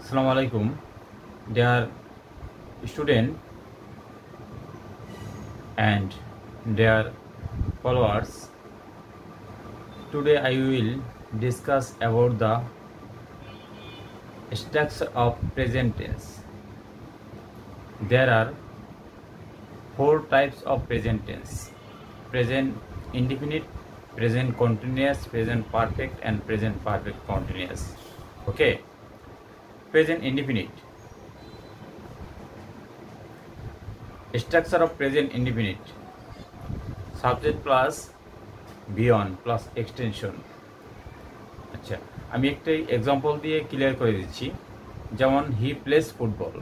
Assalamu alaikum, dear student and dear followers. Today I will discuss about the structure of present tense. There are four types of present tense: present indefinite, present continuous, present perfect, and present perfect continuous. Okay. Present indefinite. Structure of present indefinite: subject plus beyond plus extension. আচ্ছা, আমি একটা example দিয়ে clear করে দিচ্ছি। যেমন he plays football,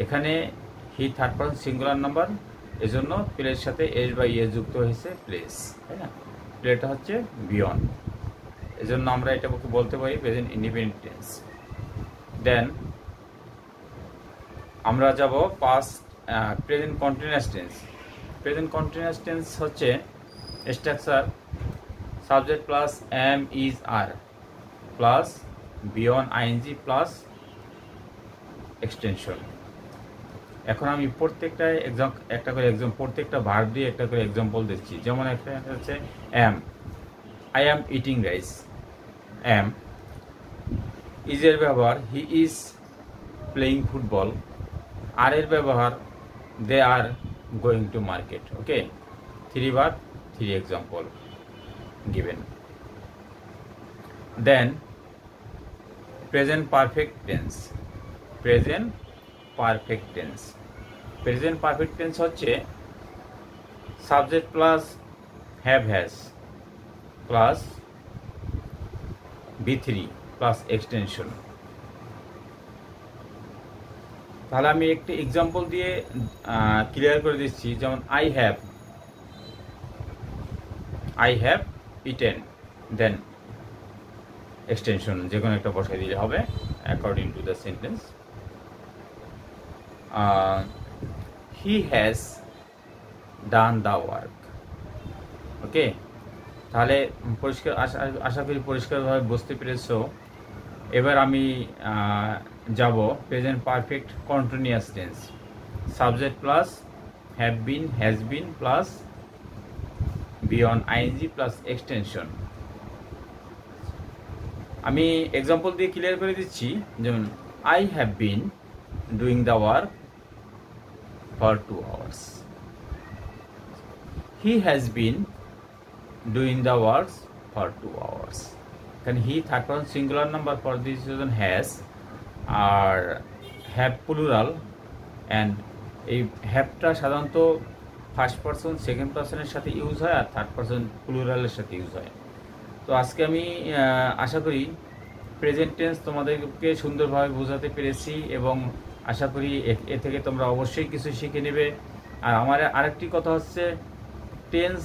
এখানে হি third person singular number, এজন্য প্লের সাথে এস বা ইয়ে যুক্ত হয়েছে প্লেস, তাই না? প্লেটা হচ্ছে বিয়ন্ড, এজন্য আমরা এটা বলতে পারি প্রেজেন্ট ইন্ডিপেন্ডেন্ট টেন্স। দেন আমরা যাব past present continuous tense. Present continuous tense হচ্ছে structure subject plus am is are plus beyond ING plus extension. এখন আমি প্রত্যেকটা প্রত্যেকটা ভার্ব দিয়ে একটা করে এক্সাম্পল দিচ্ছি। যেমন একটা হচ্ছে am, I am eating rice. Am is এর ব্যবহার হি ইজ প্লেইং ফুটবল। আর এর ব্যবহার they are going to market. Okay, three verb, three example given. Then present perfect tense. Present perfect tense. Present perfect tense হচ্ছে subject plus have has plus B3 plus extension. তাহলে আমি একটি example দিয়ে clear করে দিচ্ছি। যেমন I have eaten, then extension যে কোনো একটা বসাই দিলে হবে according to the sentence. He has done the work. Okay, তাহলে পরিষ্কার, আশা করি পরিষ্কারভাবে বুঝতে পেরেছো। এবার আমি যাব present perfect continuous tense. Subject plus have been, has been plus beyond ING plus extension. আমি এক্সাম্পল দিয়ে ক্লিয়ার করে দিচ্ছি। যেমন I have been doing the work for 2 hours. He has been doing the works for 2 hours. কারণ he third person singular number, for this reason has, আর have plural. And এই হ্যাভটা সাধারণত ফার্স্ট পারসন সেকেন্ড পারসনের সাথে use হয় আর third person প্লুরালের সাথে use হয়। তো আজকে আমি আশা করি প্রেজেন্ট টেন্স তোমাদেরকে সুন্দরভাবে বোঝাতে পেরেছি এবং আশা করি এ থেকে তোমরা অবশ্যই কিছু শিখে নেবে। আর আমার আরেকটি কথা হচ্ছে, টেন্স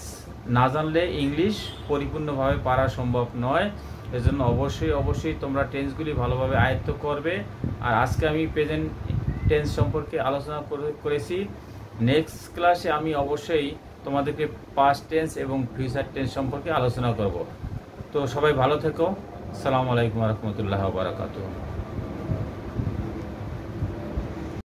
না জানলে ইংলিশ পরিপূর্ণভাবে পারা সম্ভব নয়। এজন্য অবশ্যই তোমরা টেন্সগুলি ভালোভাবে আয়ত্ত করবে। আর আজকে আমি প্রেজেন্ট টেন্স সম্পর্কে আলোচনা করেছি। নেক্সট ক্লাসে আমি অবশ্যই তোমাদেরকে পাস্ট টেন্স এবং ফিউচার টেন্স সম্পর্কে আলোচনা করব। তো সবাই ভালো থেকো। আসসালামু আলাইকুম ওয়া রাহমাতুল্লাহি ওয়া বারাকাতুহু।